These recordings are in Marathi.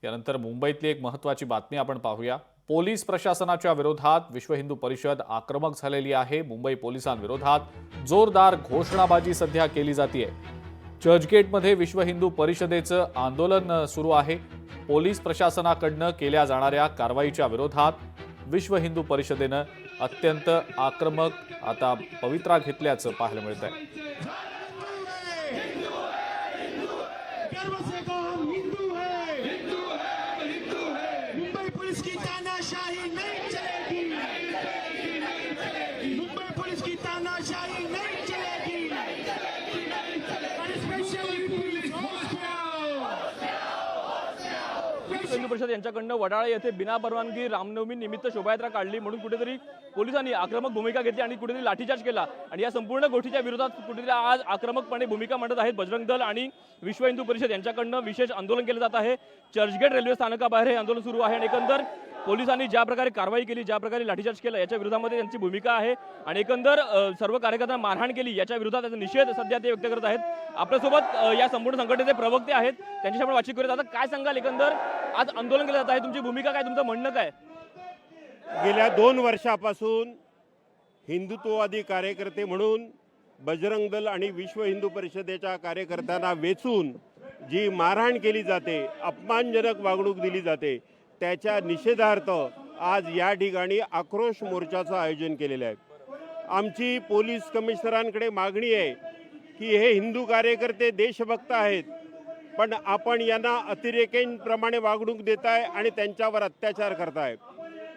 यानंतर मुंबईतली एक महत्त्वाची बातमी आपण पाहूया। पोलीस प्रशासनाच्या विरोधात विश्व हिंदू परिषद आक्रमक झालेली आहे। मुंबई पोलिसांविरोधात जोरदार घोषणाबाजी सध्या केली जाते। चर्चगेटमध्ये विश्व हिंदू परिषदेचं आंदोलन सुरू आहे। पोलीस प्रशासनाकडून केल्या जाणाऱ्या कारवाईच्या विरोधात विश्व हिंदू परिषदेनं अत्यंत आक्रमक आता पवित्रा घेतल्याचं पाहायला मिळतंय। मुंबई पुलिस की तानाशाही नहीं चलेगी, मुंबई पुलिस की तानाशाही नहीं चलेगी, और स्पेशली पुलिस हिंदू परिषद यांच्याकडनं वडाळा येथे बिना परवानगी रामनवमी निमित्त शोभायात्रा काढली म्हणून कुठेतरी पोलिसांनी आक्रमक भूमिका घेतली आणि कुठेतरी लाठीचार्ज केला आणि या संपूर्ण गोष्टीच्या विरोधात कुठेतरी आज आक्रमकपणे भूमिका मांडत आहेत बजरंग दल आणि विश्व हिंदू परिषद यांच्याकडनं विशेष आंदोलन केलं जात आहे। चर्चगेट रेल्वे स्थानकाबाहेर हे आंदोलन सुरू आहे आणि एकंदर पोलिसांनी ज्या प्रकारे कारवाई केली, ज्या प्रकारे लाठीचार्ज केला याच्या विरोधामध्ये त्यांची भूमिका आहे आणि एकंदर सर्व कार्यकर्त्यांना मारहाण केली याच्या विरोधात त्याचा निषेध सध्या ते व्यक्त करत आहेत। आपल्यासोबत या संपूर्ण संघटनेचे प्रवक्ते आहेत, त्यांच्याशी आपण बातचीत करूया। आता काय सांगाल, एकंदर आज आंदोलन केलं जात आहे, तुमची भूमिका काय, तुमचं म्हणणं काय? गेल्या 2 वर्षापासून हिंदुत्ववादी कार्यकर्ते म्हणून बजरंग दल आणि विश्व हिंदू परिषदेच्या कार्यकर्त्यांना वेचून जी मारहाण केली जाते, अपमानजनक वागणूक दिली जाते, त्याच्या निषेधार्थ आज या ठिकाणी आक्रोश मोर्चाचं आयोजन केलेलं आहे। आमची पोलीस कमिशनरांकडे मागणी आहे की हे हिंदू कार्यकर्ते देशभक्त आहेत, पण आपण यांना अतिरेक्यांप्रमाणे वागणूक देताय आणि त्यांच्यावर अत्याचार करताय,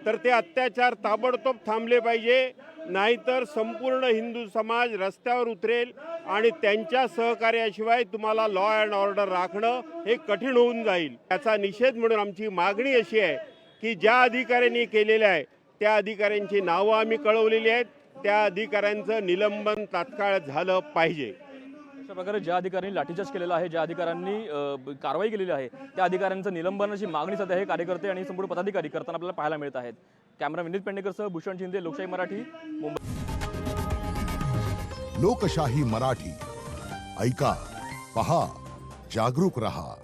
तर ते अत्याचार ताबडतोब थांबले पाहिजे, नाहीतर संपूर्ण हिंदू समाज रस्त्यावर उतरेल आणि त्यांच्या सहकार्याशिवाय तुम्हाला लॉ अँड ऑर्डर राखणं हे कठीण होऊन जाईल। याचा निषेध म्हणून आमची मागणी अशी आहे की ज्या अधिकाऱ्यांनी केलेलं आहे त्या अधिकाऱ्यांची नावं आम्ही कळवलेली आहेत, त्या अधिकाऱ्यांचं निलंबन तात्काळ झालं पाहिजे। अशा प्रकारे ज्या अधिकाऱ्यांनी लाठीचार्ज केलेला आहे, ज्या अधिकाऱ्यांनी कारवाई केलेली आहे त्या अधिकाऱ्यांचं निलंबनाची मागणी सध्या हे कार्यकर्ते आणि संपूर्ण पदाधिकारी करताना आपल्याला पाहायला मिळत आहेत। कॅमेरा विनीत पेंडेकरसह भूषण शिंदे, लोकशाही मराठी, मुंबई। लोकशाही मराठी ऐका, पहा, जागरूक रहा।